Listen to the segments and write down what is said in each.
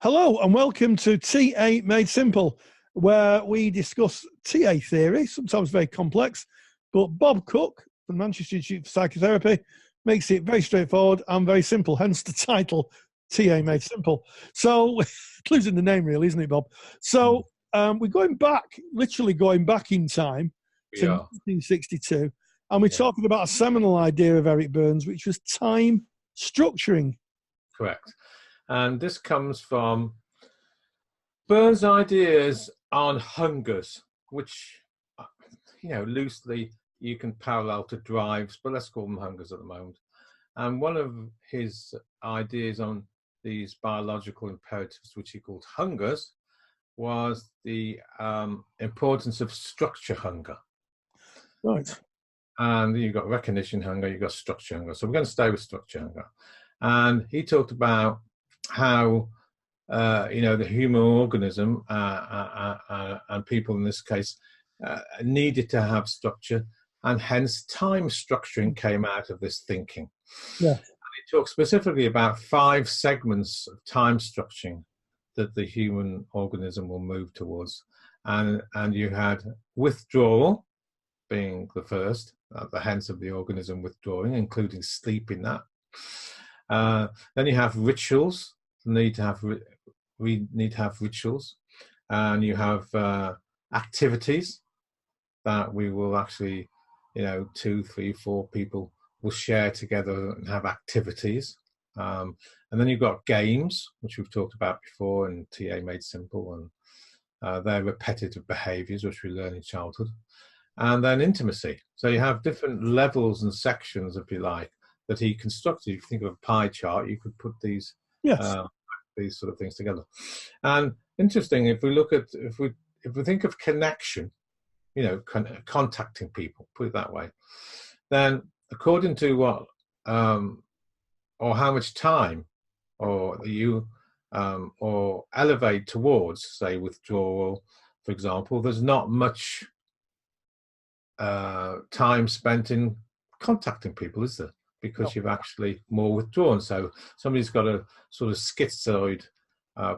Hello and welcome to TA Made Simple, where we discuss TA theory, sometimes very complex, but Bob Cook from Manchester Institute for Psychotherapy makes it very straightforward and very simple, hence the title TA Made Simple. So, losing the name really, isn't it, Bob? So, we're going back, literally going back in time to 1962, and we're talking about a seminal idea of Eric Berne's, which was time structuring. Correct. And this comes from Berne's ideas on hungers, which, loosely you can parallel to drives, but let's call them hungers at the moment. And one of his ideas on these biological imperatives, which he called hungers, was the importance of structure hunger. Right. And you've got recognition hunger, you've got structure hunger. So we're going to stay with structure hunger. And he talked about how, the human organism and people in this case needed to have structure, and hence time structuring came out of this thinking. Yeah. And he talked specifically about 5 segments of time structuring that the human organism will move towards. And you had withdrawal being the first, the hence of the organism withdrawing, including sleep in that. Then you have rituals. We need to have rituals, and you have activities that we will actually, 2, 3, 4 people will share together and have activities. And then you've got games, which we've talked about before, and TA Made Simple, and they're repetitive behaviours which we learn in childhood. And then intimacy. So you have different levels and sections, if you like, that he constructed. If you think of a pie chart, you could put these these sort of things together. And interesting, if we think of connection, contacting people, put it that way, then according to what or how much time or you or elevate towards, say, withdrawal, for example, there's not much time spent in contacting people, is there? Because you've actually more withdrawn. So somebody's got a sort of schizoid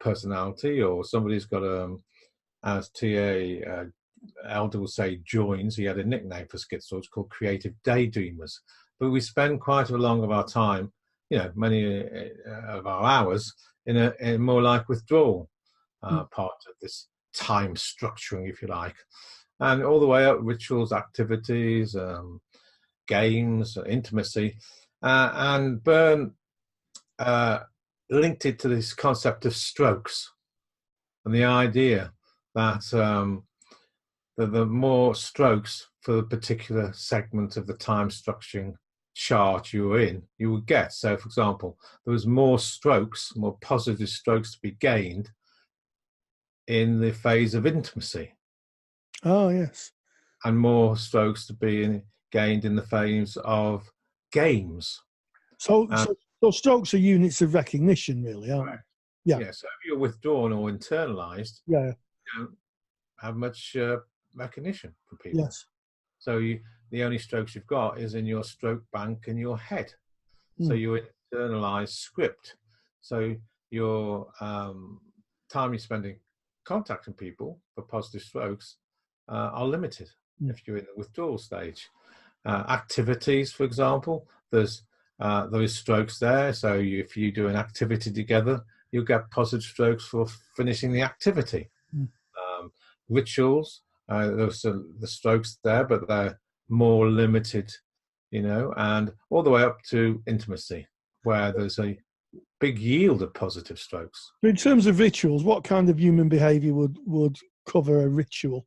personality, or somebody's got as TA Elder will say, joins. He had a nickname for schizoids called creative daydreamers. But we spend quite a long of our time, many of our hours in more like withdrawal part of this time structuring, if you like. And all the way up, rituals, activities, games, intimacy, and Berne linked it to this concept of strokes, and the idea that the more strokes for the particular segment of the time structuring chart you were in, you would get. So, for example, there was more strokes, more positive strokes to be gained in the phase of intimacy. Oh, yes. And more strokes to be gained in the phase of games. So strokes are units of recognition, really, aren't correct. they? Yeah. So if you're withdrawn or internalized, you don't have much recognition from people. Yes. So the only strokes you've got is in your stroke bank in your head. So you internalize script. So your time you're spending contacting people for positive strokes are limited if you're in the withdrawal stage. Activities, for example, there's strokes there. So if you do an activity together, you'll get positive strokes for finishing the activity. Rituals, there's the strokes there, but they're more limited, and all the way up to intimacy, where there's a big yield of positive strokes. In terms of rituals, what kind of human behaviour would cover a ritual?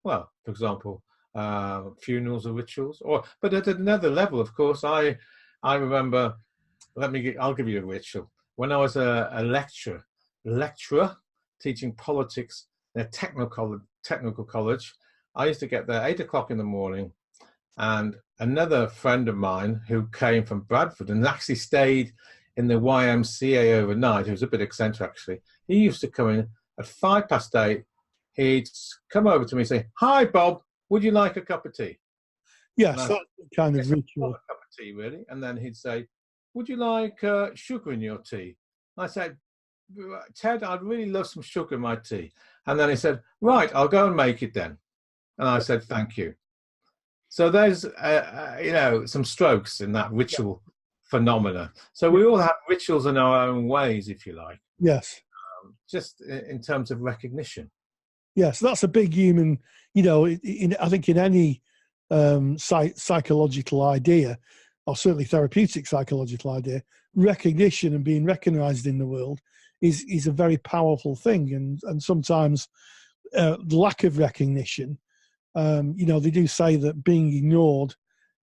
Well, for example, funerals are rituals, but at another level, of course, I remember. I'll give you a ritual. When I was a lecturer teaching politics in a technical college, I used to get there 8 o'clock in the morning, and another friend of mine who came from Bradford and actually stayed in the YMCA overnight, who was a bit eccentric actually, he used to come in at 8:05. He'd come over to me and say, "Hi, Bob, would you like a cup of tea?" Yes, that's the kind of ritual. Not a cup of tea, really. And then he'd say, "Would you like sugar in your tea?" I said, Ted, I'd really love some sugar in my tea. And then he said, right, I'll go and make it then. And I said, thank you. So there's, some strokes in that ritual phenomena. So we all have rituals in our own ways, if you like. Yes. Just in terms of recognition. Yes, that's a big human, I think in any psychological idea, or certainly therapeutic psychological idea, recognition and being recognized in the world is a very powerful thing. And sometimes lack of recognition, they do say that being ignored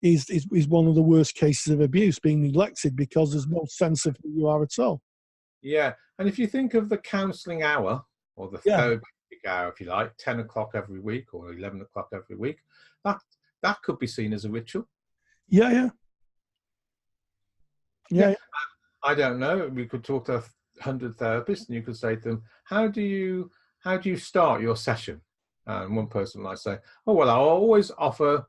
is one of the worst cases of abuse, being neglected because there's no sense of who you are at all. Yeah. And if you think of the counselling hour, or the therapeutic hour, if you like, 10 o'clock every week or 11 o'clock every week, that could be seen as a ritual. Yeah. I don't know. We could talk to 100 therapists and you could say to them, how do you start your session? And one person might say, oh, well, I'll always offer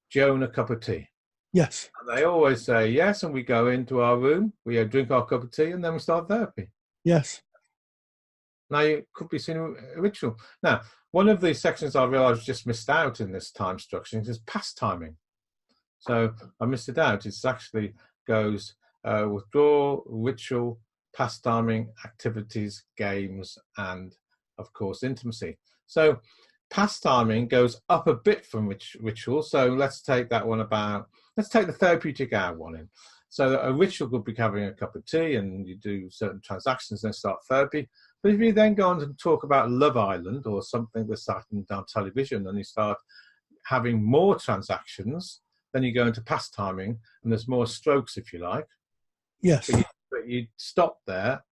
Joan a cup of tea. Yes. And they always say yes, and we go into our room, we drink our cup of tea, and then we start therapy. Yes. Now, it could be seen a ritual. Now, one of the sections I realised just missed out in this time structuring is pastiming. So I missed it out. It actually goes withdrawal, ritual, pastiming, activities, games, and, of course, intimacy. So pastiming goes up a bit from ritual. So let's take that one let's take the therapeutic hour one in. So a ritual could be having a cup of tea and you do certain transactions and then start therapy. But if you then go on to talk about Love Island or something that's starting on television and you start having more transactions, then you go into pastiming and there's more strokes, if you like. Yes. But you stop there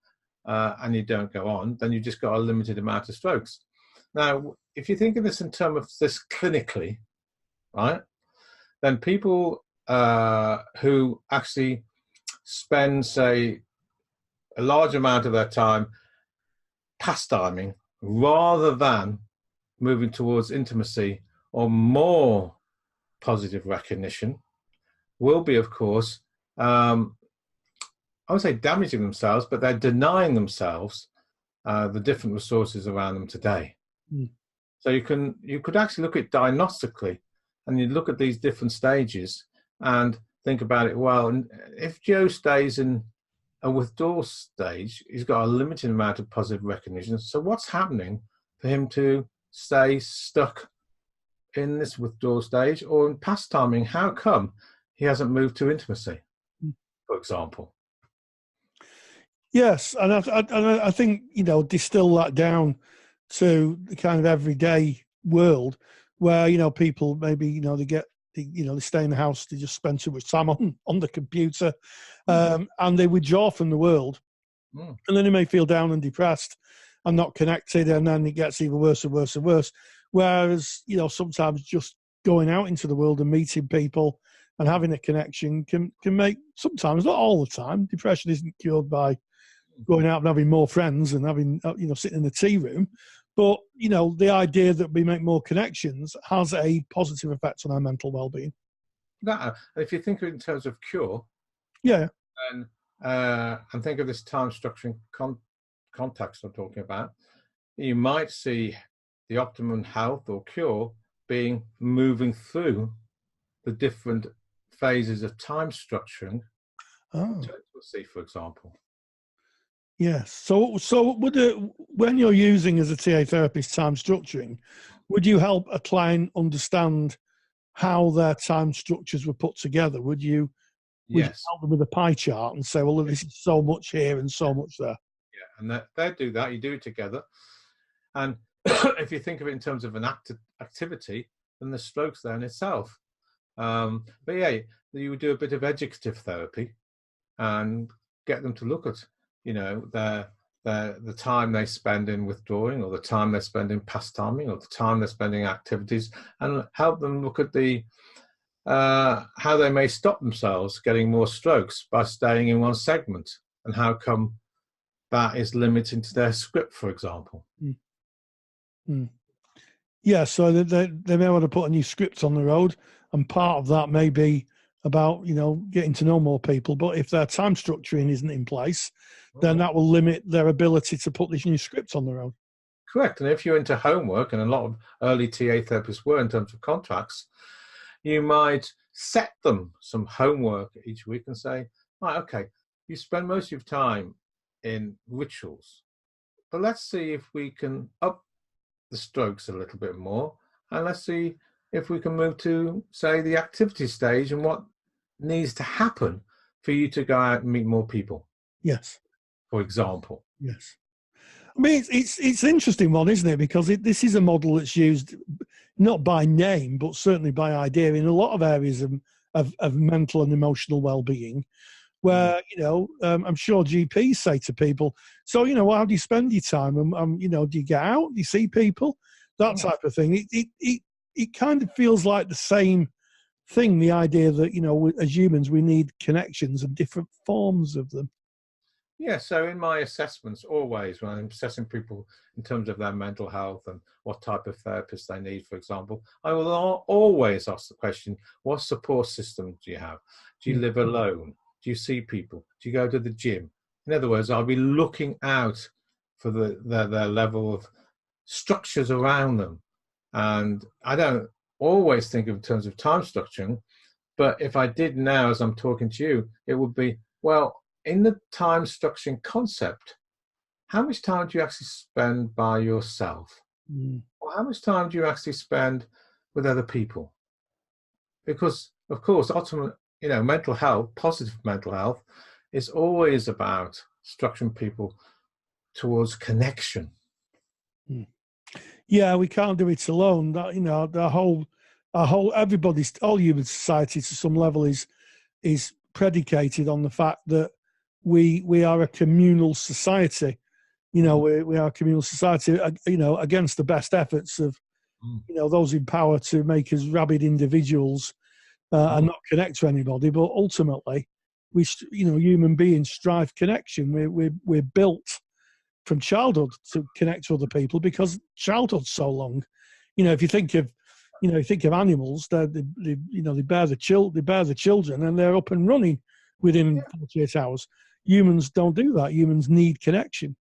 and you don't go on, then you've just got a limited amount of strokes. Now, if you think of this in terms of this clinically, right, then people who actually spend, say, a large amount of their time pastiming rather than moving towards intimacy or more positive recognition will be, of course, I would say damaging themselves, but they're denying themselves the different resources around them today. Mm. So you could actually look at diagnostically and you look at these different stages and think about it. Well, if Joe stays in a withdrawal stage, he's got a limited amount of positive recognition. So what's happening for him to stay stuck in this withdrawal stage or in pastiming? How come he hasn't moved to intimacy, for example? Yes, and I think, distill that down to the kind of everyday world where, people maybe, they stay in the house, they just spend too much time on the computer and they withdraw from the world. And then they may feel down and depressed and not connected, and then it gets even worse and worse and worse. Whereas, sometimes just going out into the world and meeting people and having a connection can make, sometimes, not all the time, depression isn't cured by going out and having more friends and having, sitting in the tea room. But, the idea that we make more connections has a positive effect on our mental well-being. If you think of it in terms of cure, and think of this time structuring context I'm talking about, you might see the optimum health or cure being moving through the different phases of time structuring to intimacy, for example. Yes. So when you're using as a TA therapist time structuring, would you help a client understand how their time structures were put together? Would you help them with a pie chart and say, well, this is so much here and so much there? Yeah, and they do that. You do it together. And if you think of it in terms of an activity, then the strokes there in itself. But yeah, you would do a bit of educative therapy and get them to look at, the time they spend in withdrawing or the time they spend in pastiming or the time they're spending activities, and help them look at the how they may stop themselves getting more strokes by staying in one segment, and how come that is limiting to their script, for example. Yeah, so they may want to put a new script on the road, and part of that may be about, getting to know more people. But if their time structuring isn't in place, then that will limit their ability to put these new scripts on their own. Correct. And if you're into homework, and a lot of early TA therapists were in terms of contracts, you might set them some homework each week and say, right, okay, you spend most of your time in rituals, but let's see if we can up the strokes a little bit more, and let's see if we can move to, say, the activity stage and what needs to happen for you to go out and meet more people. Yes. For example. Yes. I mean, it's an interesting one, isn't it? Because this is a model that's used not by name, but certainly by idea in a lot of areas of mental and emotional well-being, where, I'm sure GPs say to people, so, how do you spend your time? Do you get out? Do you see people? That type of thing. It kind of feels like the same thing, the idea that, as humans, we need connections and different forms of them. Yeah, so in my assessments, always when I'm assessing people in terms of their mental health and what type of therapist they need, for example, I will always ask the question, what support system do you have? Do you live alone? Do you see people? Do you go to the gym? In other words, I'll be looking out for their level of structures around them. And I don't always think in terms of time structuring, but if I did now, as I'm talking to you, it would be, well, in the time structuring concept, how much time do you actually spend by yourself? Or how much time do you actually spend with other people? Because, of course, ultimately, mental health, positive mental health, is always about structuring people towards connection. Yeah, we can't do it alone. That, all human society to some level is predicated on the fact that we are a communal society. We are a communal society, against the best efforts of, those in power to make us rabid individuals and not connect to anybody. But ultimately, human beings strive connection. We're built from childhood to connect to other people because childhood's so long. If you think of, animals, they bear the children and they're up and running within 48 hours. Humans don't do that. Humans need connection.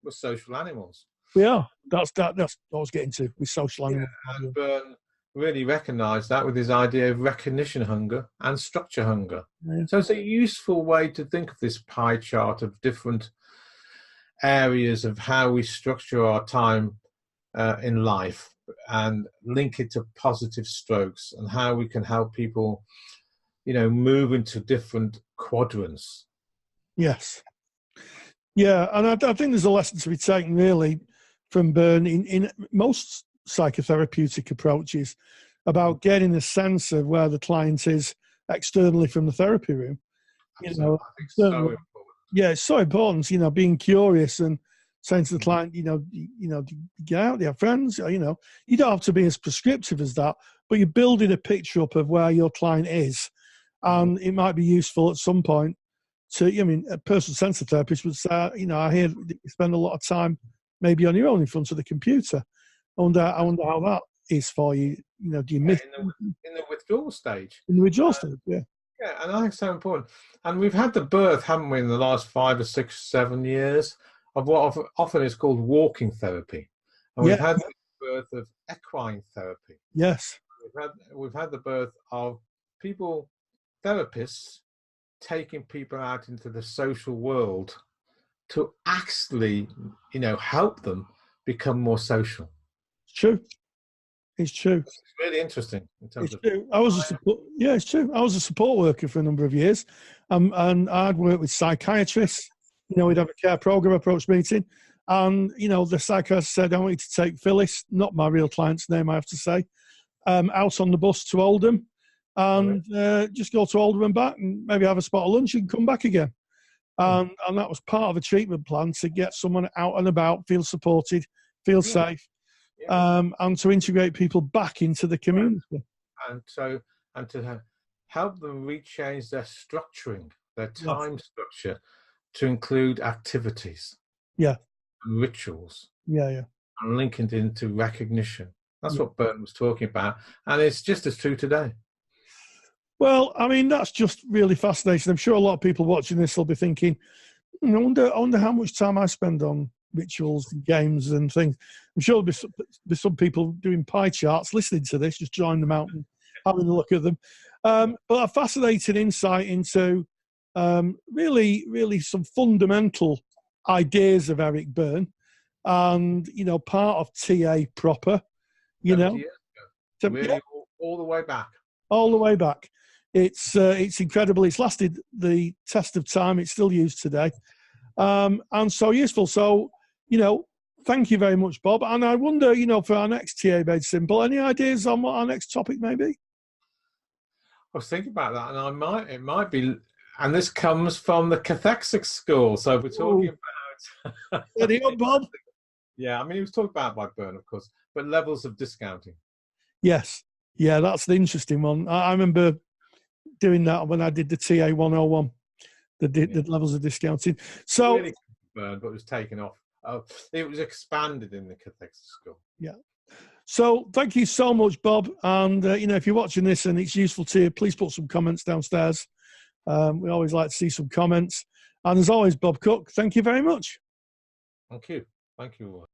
We're social animals. We are. That's what I was getting to. We're social animals. And Byrne really recognised that with his idea of recognition hunger and structure hunger. Yeah. So it's a useful way to think of this pie chart of different areas of how we structure our time in life and link it to positive strokes and how we can help people, move into different quadrants. Yes. Yeah, and I think there's a lesson to be taken really from Byrne in most psychotherapeutic approaches about getting a sense of where the client is externally from the therapy room. Absolutely. I think so important. Yeah, it's so important, being curious and saying to the client, get out, you have friends, you don't have to be as prescriptive as that, but you're building a picture up of where your client is. And it might be useful at some point a personal sensitive therapist would say, I hear you spend a lot of time maybe on your own in front of the computer. I wonder how that is for you. Do you miss in the withdrawal stage? In the withdrawal stage, yeah. Yeah, and I think it's so important. And we've had the birth, haven't we, in the last 5 or 6, 7 years of what often is called walking therapy. And we've had the birth of equine therapy. Yes. We've had the birth of therapists taking people out into the social world to actually, help them become more social. It's true. It's true. It's really interesting in terms of. True. It's true. I was a support worker for a number of years, and I'd work with psychiatrists. We'd have a care program approach meeting, and the psychiatrist said, "I want you to take Phyllis, not my real client's name, I have to say, out on the bus to Oldham, and just go to Oldham and back, and maybe have a spot of lunch and come back again." And that was part of a treatment plan to get someone out and about, feel supported, feel safe. And to integrate people back into the community, and to help them rechange their structuring, their time structure, to include activities, and rituals, and linking it into recognition. That's what Byrne was talking about, and it's just as true today. Well, I mean, that's just really fascinating. I'm sure a lot of people watching this will be thinking, I wonder how much time I spend on rituals and games and things. I'm sure there's some people doing pie charts listening to this, just drawing them out and having a look at them. But a fascinating insight into really, really some fundamental ideas of Eric Byrne, and part of TA proper. Really, all the way back. All the way back. It's incredible. It's lasted the test of time. It's still used today, and so useful. So, thank you very much, Bob. And I wonder, for our next TA Made Simple, any ideas on what our next topic may be? I was thinking about that, and it might be, and this comes from the cathexis school. So we're talking about. Ready up, Bob? Yeah, I mean, he was talking about by Byrne, of course, but levels of discounting. Yes, yeah, that's the interesting one. I remember doing that when I did the TA 101, the levels of discounting. So, really Byrne, but it was taken off. It was expanded in the cathexis school. Yeah. So thank you so much, Bob. And if you're watching this and it's useful to you, please put some comments downstairs. We always like to see some comments. And as always, Bob Cook, thank you very much. Thank you. Thank you.